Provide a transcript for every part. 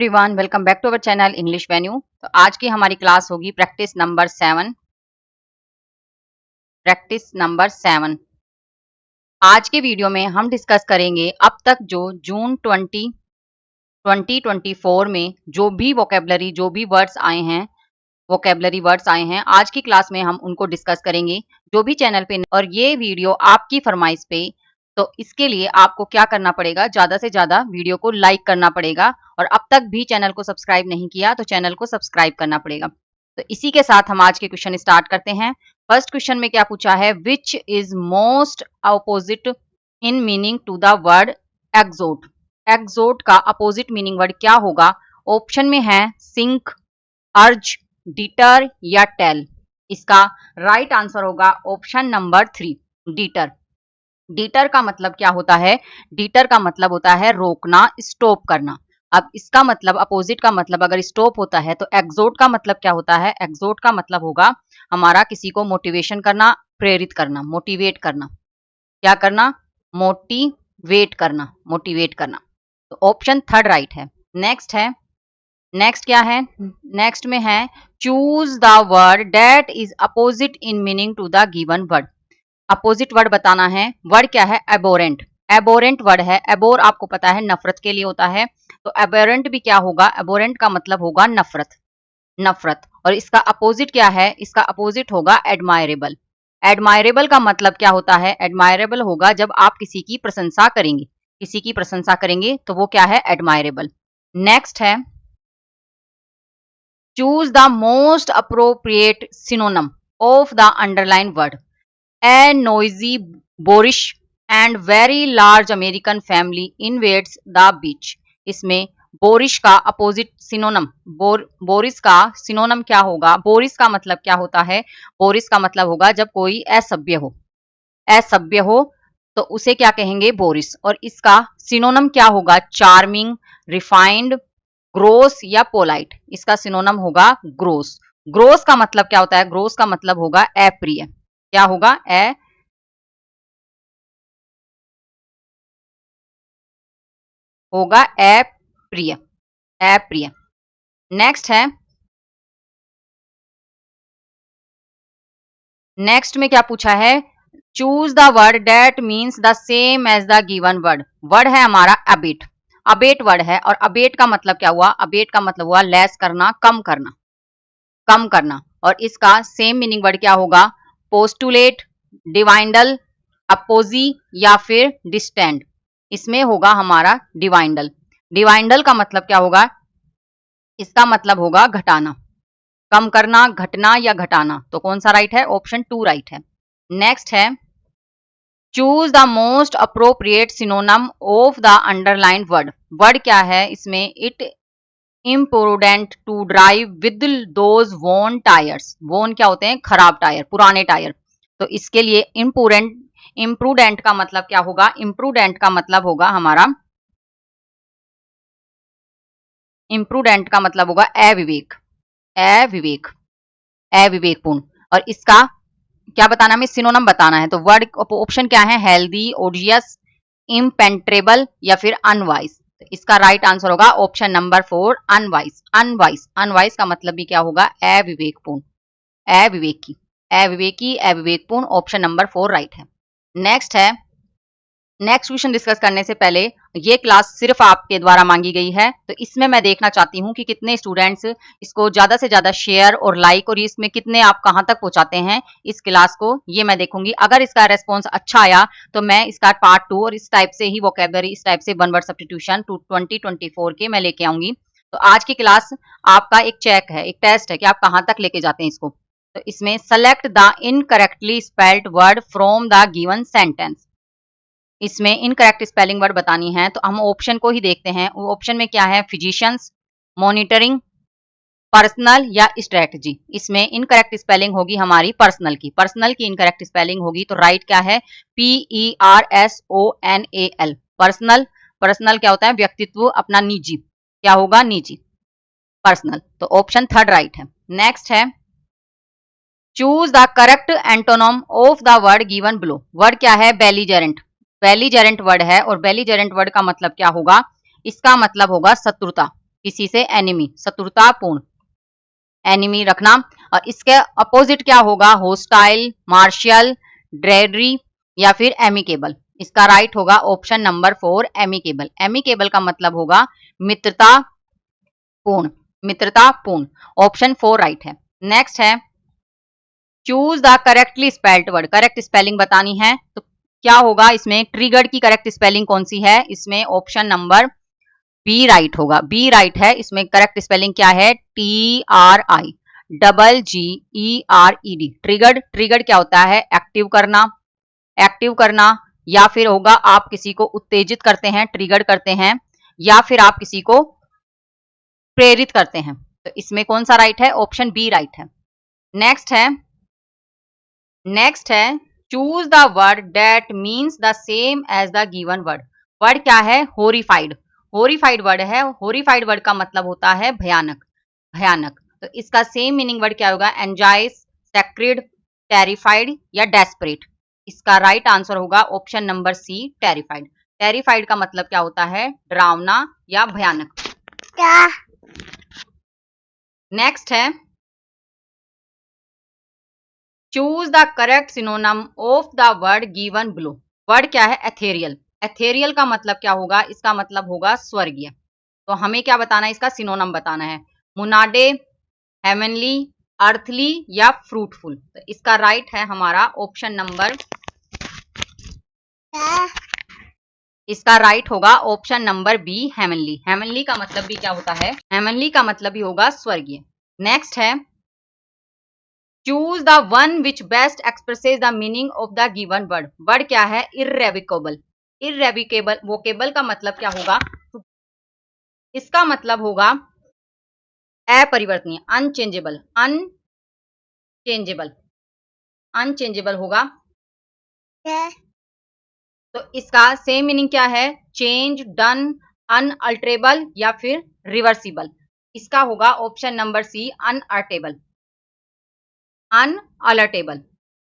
Everyone welcome back to our channel English Venue. तो आज की हमारी क्लास होगी प्रैक्टिस नंबर 7। आज के वीडियो में हम डिस्कस करेंगे अब तक जो जून 2024 में जो भी वोकेबलरी वर्ड्स आए हैं आज की क्लास में हम उनको डिस्कस करेंगे। जो भी चैनल पे और ये वीडियो आपकी फरमाइश पे, तो इसके लिए आपको क्या करना पड़ेगा, ज्यादा से ज्यादा वीडियो को लाइक करना पड़ेगा और अब तक भी चैनल को सब्सक्राइब नहीं किया तो चैनल को सब्सक्राइब करना पड़ेगा। तो इसी के साथ हम आज के क्वेश्चन स्टार्ट करते हैं। फर्स्ट क्वेश्चन में क्या पूछा है, which is most opposite in meaning to the word exhort. Exhort का अपोजिट मीनिंग वर्ड क्या होगा? ऑप्शन में है सिंक, अर्ज, डिटर या टेल। इसका राइट आंसर होगा ऑप्शन नंबर 3, डिटर। डिटर का मतलब क्या होता है? डिटर का मतलब होता है रोकना, स्टॉप करना। अब इसका मतलब अपोजिट का मतलब अगर स्टॉप होता है तो एक्सोट का मतलब क्या होता है? एक्सोट का मतलब होगा हमारा किसी को मोटिवेशन करना, प्रेरित करना, मोटिवेट करना। क्या करना? मोटिवेट करना। तो ऑप्शन 3 राइट है। नेक्स्ट क्या है? नेक्स्ट में है choose the word that is opposite in meaning to the given word. Opposite word बताना है। वर्ड क्या है? एबोरेंट। एबोरेंट वर्ड है। एबोर आपको पता है नफरत के लिए होता है, तो एबोरेंट भी क्या होगा? एबोरेंट का मतलब होगा नफरत। और इसका अपोजिट क्या है? इसका अपोजिट होगा एडमायरेबल। एडमायरेबल का मतलब क्या होता है? एडमायरेबल होगा जब आप किसी की प्रशंसा करेंगे तो वो क्या है? एडमायरेबल। नेक्स्ट है choose the most appropriate synonym of the underline word. A noisy, boorish and very large American family invades the beach। इसमें बोरिश का अपोजिट सिनोनम, बोरिस का सिनोनम क्या होगा? बोरिस का मतलब क्या होता है? बोरिस का मतलब होगा जब कोई असभ्य हो तो उसे क्या कहेंगे? बोरिस। और इसका सिनोनम क्या होगा? चार्मिंग, रिफाइंड, ग्रोस या पोलाइट। इसका सिनोनम होगा ग्रोस। ग्रोस का मतलब क्या होता है? ग्रोस का मतलब होगा अप्रिय। क्या होगा? अप्रिय। नेक्स्ट में क्या पूछा है? Choose the word that means the same as the given word. Word है हमारा अबेट। अबेट वर्ड है और अबेट का मतलब क्या हुआ? अबेट का मतलब हुआ लेस करना, कम करना। और इसका सेम मीनिंग वर्ड क्या होगा? पोस्टुलेट, डिवाइंडल, अपोजी या फिर डिस्टेंड। इसमें होगा हमारा डिवाइंडल। डिवाइंडल का मतलब क्या होगा? इसका मतलब होगा घटाना, कम करना, घटना या घटाना। तो कौन सा राइट है? ऑप्शन 2 राइट है। नेक्स्ट है choose the most appropriate synonym of the underline word. Word क्या है इसमें? It imprudent to drive with those worn tyres. Worn क्या होते हैं? खराब टायर, पुराने टायर। तो इसके लिए इम्प्रूडेंट का मतलब क्या होगा? इम्प्रूडेंट का मतलब होगा हमारा, इम्प्रूडेंट का मतलब होगा अविवेकपूर्ण। और इसका क्या बताना? हमें सिनोनिम बताना है। तो वर्ड ऑप्शन क्या है? हेल्दी, ओडियस, इम्पेंट्रेबल या फिर अनवाइज। तो इसका राइट आंसर होगा ऑप्शन नंबर 4, अनवाइज का मतलब भी क्या होगा? अविवेकपूर्ण, अविवेकपूर्ण। ऑप्शन नंबर 4 राइट है। नेक्स्ट क्वेश्चन डिस्कस करने से पहले, ये क्लास सिर्फ आपके द्वारा मांगी गई है, तो इसमें मैं देखना चाहती हूँ कि कितने स्टूडेंट्स इसको ज्यादा से ज्यादा शेयर और लाइक और इसमें कितने आप कहाँ तक पहुंचाते हैं इस क्लास को, ये मैं देखूंगी। अगर इसका रेस्पॉन्स अच्छा आया तो मैं इसका पार्ट 2 और इस टाइप से ही वोकेबलरी, इस टाइप से वन वर्ड सब्स्टिट्यूशन 2024 के मैं लेके आऊंगी। तो आज की क्लास आपका एक चेक है, एक टेस्ट है कि आप कहाँ तक लेके जाते हैं इसको। तो इसमें select the incorrectly spelled word from the given sentence. इसमें इनकरेक्ट स्पेलिंग वर्ड बतानी है, तो हम ऑप्शन को ही देखते हैं। ऑप्शन में क्या है? फिजिशियंस, मॉनिटरिंग, पर्सनल या स्ट्रेटजी। इसमें इनकरेक्ट स्पेलिंग होगी हमारी पर्सनल की इनकरेक्ट स्पेलिंग होगी। तो राइट क्या है? PERSONAL। पर्सनल क्या होता है? व्यक्तित्व, अपना निजी। क्या होगा? निजी, पर्सनल। तो ऑप्शन 3 राइट है। नेक्स्ट है choose the correct antonym of the word given below. Word क्या है? बेलीजेरेंट वर्ड है और बेलीजेरेंट वर्ड का मतलब क्या होगा? इसका मतलब होगा शत्रुता, किसी से एनिमी, शत्रुतापूर्ण, एनिमी रखना। और इसके अपोजिट क्या होगा, होस्टाइल, मार्शियल, ड्रेडरी या फिर एमिकेबल। इसका राइट होगा ऑप्शन नंबर 4 एमिकेबल। एमिकेबल का मतलब होगा मित्रता पूर्ण, मित्रता पूर्ण। ऑप्शन 4 राइट है। नेक्स्ट है choose the correctly spelled word. Correct spelling बतानी है तो क्या होगा इसमें, ट्रिगर्ड की करेक्ट स्पेलिंग कौन सी है, इसमें ऑप्शन नंबर बी राइट होगा। बी राइट है। इसमें करेक्ट स्पेलिंग क्या है, TRIGGERED। ट्रिगर्ड, ट्रिगर्ड क्या होता है, एक्टिव करना, एक्टिव करना, या फिर होगा आप किसी को उत्तेजित करते हैं, ट्रिगर करते हैं, या फिर आप किसी को प्रेरित करते हैं। तो इसमें कौन सा राइट है, ऑप्शन बी राइट है। नेक्स्ट है, नेक्स्ट है choose the word that means the same as the given word. Word क्या है, होरिफाइड। होरिफाइड वर्ड है। होरिफाइड वर्ड का मतलब होता है भयानक, भयानक। तो इसका सेम मीनिंग वर्ड क्या होगा, एंजाइस, सेक्रिड, टेरिफाइड या डेस्परेट। इसका राइट आंसर होगा option number C terrified. Terrified का मतलब क्या होता है, डरावना या भयानक। क्या नेक्स्ट है choose the correct synonym of the word given below. Word क्या है, एथेरियल। एथेरियल का मतलब क्या होगा, इसका मतलब होगा स्वर्गीय। तो हमें क्या बताना है, इसका सिनोनिम बताना है, मुनाडे, हेवनली, अर्थली या फ्रूटफुल। तो इसका राइट है हमारा ऑप्शन नंबर, इसका राइट होगा option number B heavenly. Heavenly का मतलब भी क्या होता है, हेवनली का मतलब भी होगा स्वर्गीय। नेक्स्ट है choose the one which best expresses the meaning of the given word. Word क्या है, इररेविकेबल। इररेविकेबल वोकेबल का मतलब क्या होगा, इसका मतलब होगा अपरिवर्तनीय, अनचेंजेबल, अनचेंजेबल, अनचेंजेबल होगा। तो इसका सेम मीनिंग क्या है, चेंज, डन, अनअल्टरेबल या फिर रिवर्सिबल। इसका होगा ऑप्शन नंबर सी अनअल्टरेबल, अनअल्टरेबल।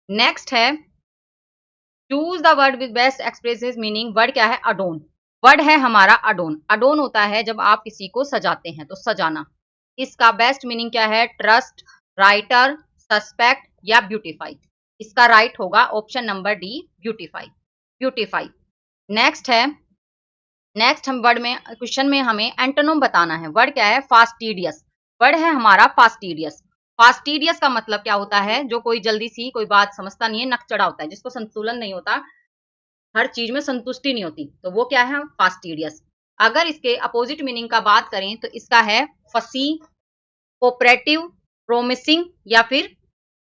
नेक्स्ट है choose the word with best expresses meaning. Word क्या है, अडोन। वर्ड है हमारा अडोन। अडोन होता है जब आप किसी को सजाते हैं, तो सजाना। इसका बेस्ट मीनिंग क्या है, ट्रस्ट, राइटर, सस्पेक्ट या ब्यूटीफाई। इसका राइट होगा option number D beautify, beautify. Next है, नेक्स्ट हम वर्ड में क्वेश्चन में हमें एंटोनिम बताना है। वर्ड क्या है, फास्टिडियस। वर्ड है हमारा फास्टिडियस। फास्टिडियस का मतलब क्या होता है, जो कोई जल्दी सी कोई बात समझता नहीं है, नकचड़ा होता है, जिसको संतुलन नहीं होता, हर चीज में संतुष्टि नहीं होती, तो वो क्या है, फास्टिडियस। अगर इसके अपोजिट मीनिंग का बात करें तो इसका है फसी, कोऑपरेटिव, प्रोमिसिंग या फिर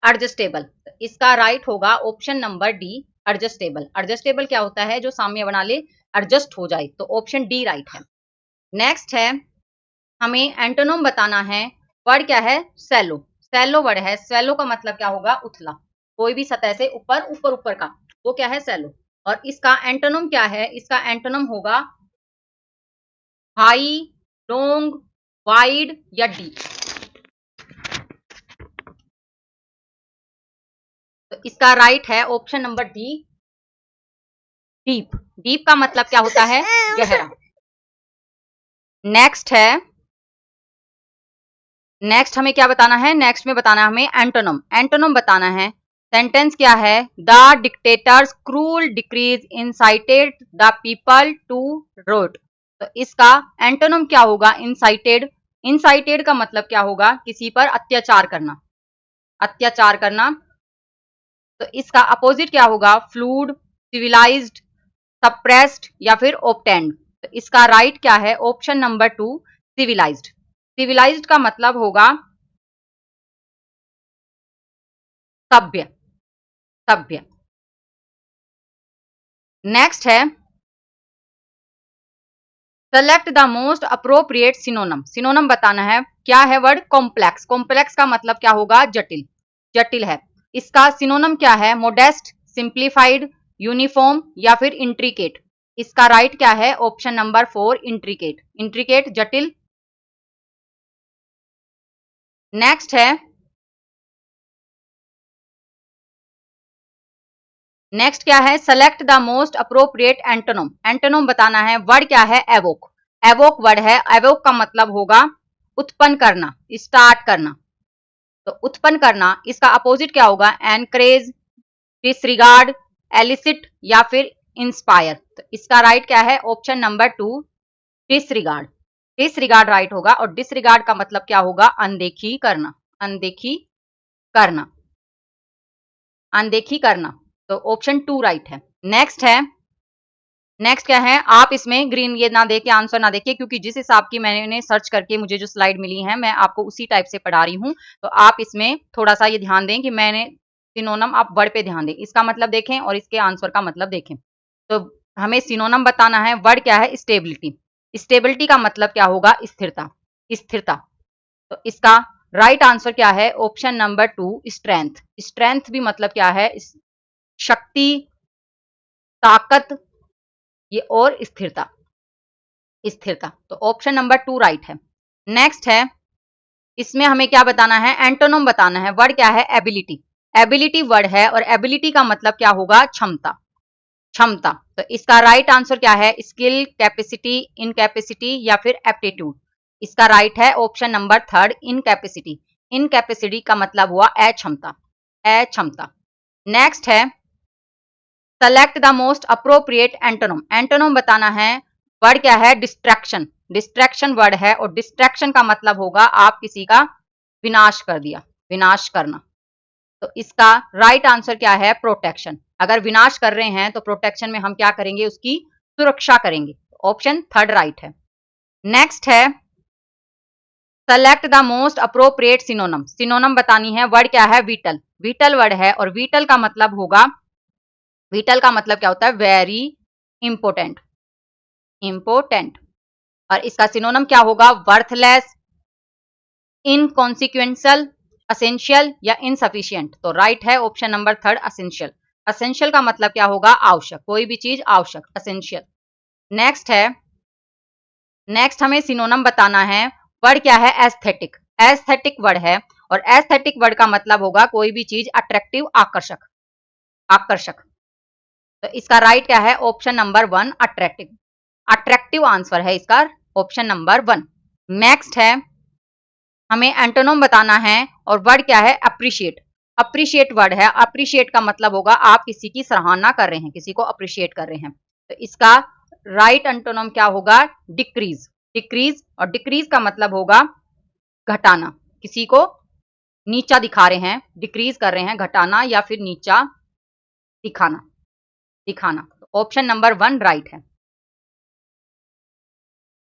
एडजस्टेबल। तो इसका राइट होगा option number D adjustable. Adjustable क्या होता है, जो सामने बना ले, एडजस्ट हो जाए, तो ऑप्शन डी राइट है। नेक्स्ट है हमें एंटोनिम बताना है। वर्ड क्या है, सैलो। सैलो वर्ड है। सैलो का मतलब क्या होगा, उथला, कोई भी सतह से ऊपर, ऊपर ऊपर का, वो क्या है, सैलो। और इसका एंटोनिम क्या है, इसका एंटोनिम होगा हाई, लॉन्ग, वाइड या डीप। तो इसका राइट है option number D deep. Deep का मतलब क्या होता है, गहरा। नेक्स्ट है, नेक्स्ट हमें क्या बताना है, नेक्स्ट में बताना है हमें एंटोनिम। एंटोनिम बताना है, सेंटेंस क्या है, the dictator's cruel decrees incited the people to rot. तो इसका एंटोनिम क्या होगा, इंसाइटेड। इंसाइटेड का मतलब क्या होगा, किसी पर अत्याचार करना, अत्याचार करना। तो इसका अपोजिट क्या होगा, फ्लूड, सिविलाइज्ड, सप्रेस्ड या फिर ओब्टेन्ड। तो इसका राइट क्या है, ऑप्शन नंबर 2 सिविलाइज्ड। सिविलाइज्ड का मतलब होगा सभ्य, सभ्य। नेक्स्ट है select the most appropriate synonym. Synonym बताना है, क्या है वर्ड, कॉम्प्लेक्स। कॉम्प्लेक्स का मतलब क्या होगा, जटिल, जटिल है। इसका सिनोनिम क्या है, मोडेस्ट, सिंप्लीफाइड, यूनिफॉर्म या फिर इंट्रिकेट। इसका राइट क्या है, ऑप्शन नंबर 4 इंट्रिकेट। इंट्रिकेट जटिल। नेक्स्ट है, नेक्स्ट क्या है, select the most appropriate antonym. Antonym बताना है। वर्ड क्या है, एवोक। एवोक वर्ड है, एवोक का मतलब होगा उत्पन्न करना, स्टार्ट करना। तो उत्पन्न करना, इसका अपोजिट क्या होगा? एनकरेज, डिसरिगार्ड, एलिसिट या फिर इंस्पायर। तो इसका राइट क्या है? Option number 2, disregard. Disregard right होगा। और डिसरिगार्ड का मतलब क्या होगा? अनदेखी करना, अनदेखी करना, अनदेखी करना। तो ऑप्शन 2 राइट है। नेक्स्ट है, नेक्स्ट क्या है? आप इसमें ग्रीन ये ना देके, आंसर ना देखिए, क्योंकि जिस हिसाब की मैंने सर्च करके मुझे जो स्लाइड मिली है मैं आपको उसी टाइप से पढ़ा रही हूँ। तो आप इसमें थोड़ा सा ये ध्यान दें कि मैंने सिनोनम, आप वर्ड पे ध्यान दें, इसका मतलब देखें और इसके आंसर का मतलब देखें। तो हमें सिनोनम बताना है। वर्ड क्या है? स्टेबिलिटी। स्टेबिलिटी का मतलब क्या होगा? स्थिरता, स्थिरता। तो इसका राइट आंसर क्या है? Option number 2, strength. स्ट्रेंथ भी मतलब क्या है? शक्ति, ताकत, ये और स्थिरता, स्थिरता। तो ऑप्शन नंबर 2 राइट है। नेक्स्ट है, इसमें हमें क्या बताना है? एंटोनम बताना है। वर्ड क्या है? एबिलिटी। एबिलिटी वर्ड है और एबिलिटी का मतलब क्या होगा? क्षमता, क्षमता। तो इसका राइट आंसर क्या है? स्किल, कैपेसिटी, इनकैपेसिटी या फिर एप्टीट्यूड। इसका राइट है ऑप्शन नंबर 3, इनकैपेसिटी। इनकैपेसिटी का मतलब हुआ अक्षमता, अक्षमता। नेक्स्ट है, select the most appropriate antonym. Antonym बताना है। वर्ड क्या है? डिस्ट्रैक्शन। डिस्ट्रैक्शन वर्ड है और डिस्ट्रैक्शन का मतलब होगा आप किसी का विनाश कर दिया, विनाश करना। तो इसका राइट आंसर क्या है? प्रोटेक्शन। अगर विनाश कर रहे हैं तो प्रोटेक्शन में हम क्या करेंगे? उसकी सुरक्षा करेंगे। ऑप्शन 3 राइट है। नेक्स्ट है, select the most appropriate synonym. Synonym बतानी है। वर्ड क्या है? विटल। विटल वर्ड है और विटल का मतलब होगा, विटल का मतलब क्या होता है? Very important, important. और इसका सिनोनम क्या होगा? वर्थलेस, इनकॉन्सिक्वेंशियल, असेंशियल या इनसफिशिएंट। तो राइट है ऑप्शन नंबर 3, असेंशियल। असेंशियल का मतलब क्या होगा? आवश्यक, कोई भी चीज आवश्यक, असेंशियल। नेक्स्ट है, नेक्स्ट हमें सिनोनम बताना है। वर्ड क्या है? एस्थेटिक। एस्थेटिक वर्ड है और एस्थेटिक वर्ड का मतलब होगा कोई भी चीज अट्रैक्टिव, आकर्षक, आकर्षक। तो इसका राइट क्या है? Option number 1, attractive. Attractive answer है इसका, ऑप्शन नंबर 1। नेक्स्ट है, हमें एंटोनम बताना है और वर्ड क्या है? अप्रिशिएट। अप्रिशिएट वर्ड है। अप्रिशिएट का मतलब होगा आप किसी की सराहना कर रहे हैं, किसी को अप्रिशिएट कर रहे हैं। तो इसका राइट एंटोनम क्या होगा? डिक्रीज। डिक्रीज, और डिक्रीज का मतलब होगा घटाना, किसी को नीचा दिखा रहे हैं, डिक्रीज कर रहे हैं, घटाना या फिर नीचा दिखाना, दिखाना। ऑप्शन नंबर 1 राइट है।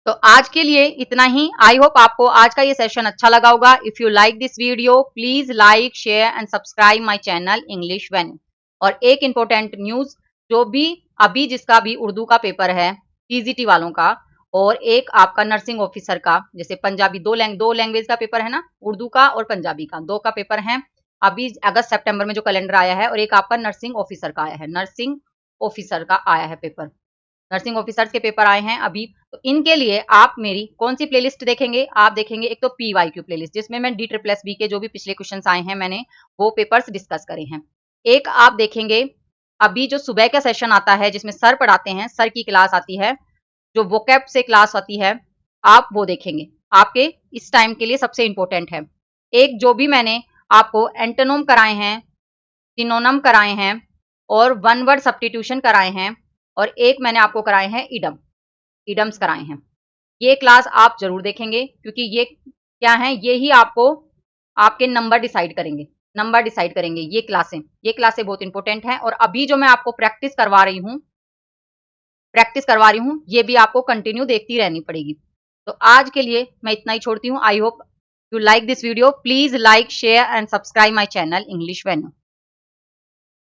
तो आज के लिए इतना ही। आई होप आपको आज का ये सेशन अच्छा लगा होगा। If you like this video, please like, share and subscribe my channel English venue. और एक इंपॉर्टेंट न्यूज, जो भी अभी जिसका भी उर्दू का पेपर है टीजीटी वालों का, और एक आपका नर्सिंग ऑफिसर का, जैसे पंजाबी, दो लैंग्वेज का पेपर है ना, उर्दू का और पंजाबी का, 2 का पेपर है अभी अगस्त सितंबर में जो कैलेंडर आया है, और एक आपका नर्सिंग ऑफिसर का आया है, नर्सिंग ऑफिसर का आया है पेपर, नर्सिंग ऑफिसर्स के पेपर आए हैं अभी। तो इनके लिए आप मेरी कौन सी प्लेलिस्ट देखेंगे? आप देखेंगे एक तो PYQ प्लेलिस्ट, जिसमें मैं DSSB के जो भी पिछले क्वेश्चंस आए हैं मैंने वो पेपर्स डिस्कस करे हैं। एक आप देखेंगे अभी जो सुबह का सेशन आता है जिसमें सर पढ़ाते हैं, सर की क्लास आती है, जो वोकैब से क्लास आती है, आप वो देखेंगे, आपके इस टाइम के लिए सबसे इंपॉर्टेंट है। एक जो भी मैंने आपको एंटोनम कराए हैं, सिनोनम कराए हैं और वन वर्ड सब्स्टिट्यूशन कराए हैं, और एक मैंने आपको कराए हैं इडम, इडम्स कराए हैं। ये क्लास आप जरूर देखेंगे, क्योंकि ये क्या है? ये ही आपको आपके नंबर डिसाइड करेंगे, नंबर डिसाइड करेंगे ये क्लासें बहुत इंपॉर्टेंट हैं। और अभी जो मैं आपको प्रैक्टिस करवा रही हूँ, ये भी आपको कंटिन्यू देखती रहनी पड़ेगी। तो आज के लिए मैं इतना ही छोड़ती हूँ। I hope you like this video. Please like, share and subscribe my channel English venue.